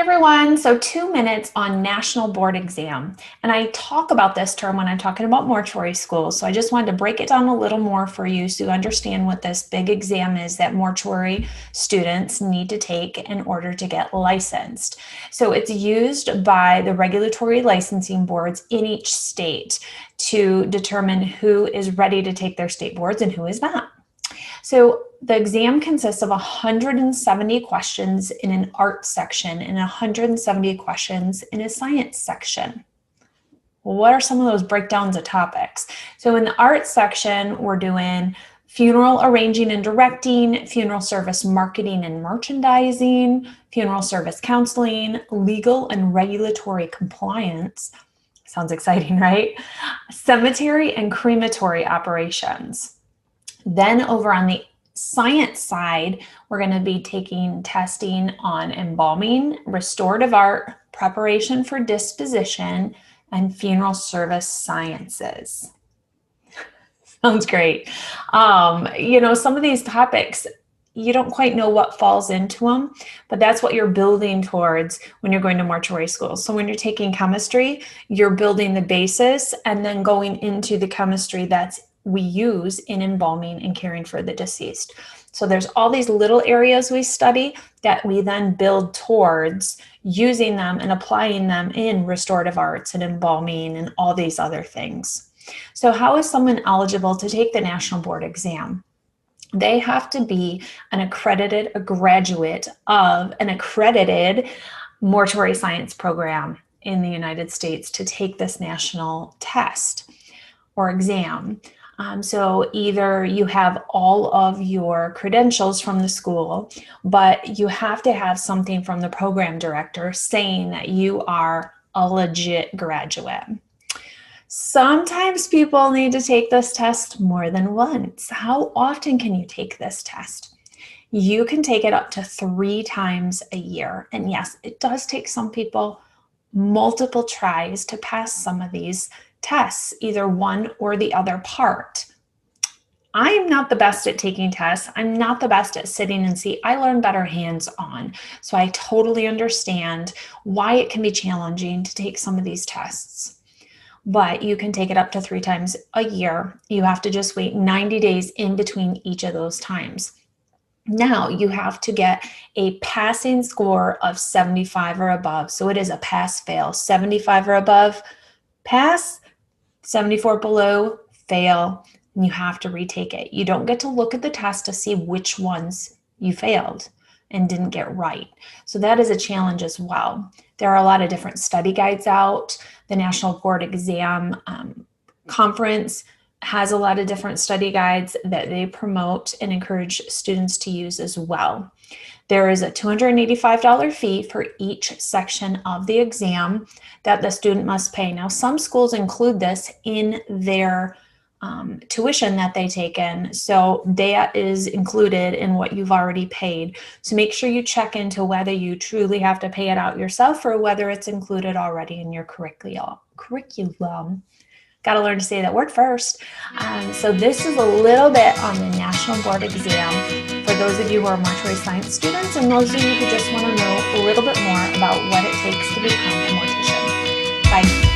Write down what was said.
everyone. So 2 minutes on National Board Exam. And I talk about this term when I'm talking about mortuary schools. So I just wanted to break it down a little more for you so you understand what this big exam is that mortuary students need to take in order to get licensed. So it's used by the regulatory licensing boards in each state to determine who is ready to take their state boards and who is not. So the exam consists of 170 questions in an art section and 170 questions in a science section. What are some of those breakdowns of topics? So in the art section, we're doing funeral arranging and directing, funeral service marketing and merchandising, funeral service counseling, legal and regulatory compliance. Sounds exciting, right? Cemetery and crematory operations. Then over on the science side, we're going to be taking testing on embalming, restorative art, preparation for disposition, and funeral service sciences. Sounds great. Some of these topics, you don't quite know what falls into them, but that's what you're building towards when you're going to mortuary school. So when you're taking chemistry, you're building the basis and then going into the chemistry we use in embalming and caring for the deceased. So there's all these little areas we study that we then build towards using them and applying them in restorative arts and embalming and all these other things. So how is someone eligible to take the National Board Exam? They have to be a graduate of an accredited mortuary science program in the United States to take this national test or exam. So either you have all of your credentials from the school, but you have to have something from the program director saying that you are a legit graduate. Sometimes people need to take this test more than once. How often can you take this test? You can take it up to 3 times a year. And yes, it does take some people multiple tries to pass some of these tests, either one or the other part. I am not the best at taking tests. I'm not the best at sitting and see. I learn better hands-on. So I totally understand why it can be challenging to take some of these tests. But you can take it up to 3 times a year. You have to just wait 90 days in between each of those times. Now you have to get a passing score of 75 or above. So it is a pass-fail. 75 or above, pass. 74 below, fail. And you have to retake it. You don't get to look at the test to see which ones you failed and didn't get right. So that is a challenge as well. There are a lot of different study guides out. The National Board Exam Conference has a lot of different study guides that they promote and encourage students to use as well. There is a $285 fee for each section of the exam that the student must pay. Now, some schools include this in their tuition that they take in, so that is included in what you've already paid. So make sure you check into whether you truly have to pay it out yourself or whether it's included already in your curriculum. Got to learn to say that word first. So this is a little bit on the National Board Exam for those of you who are mortuary science students and those of you who just want to know a little bit more about what it takes to become a mortician. Bye.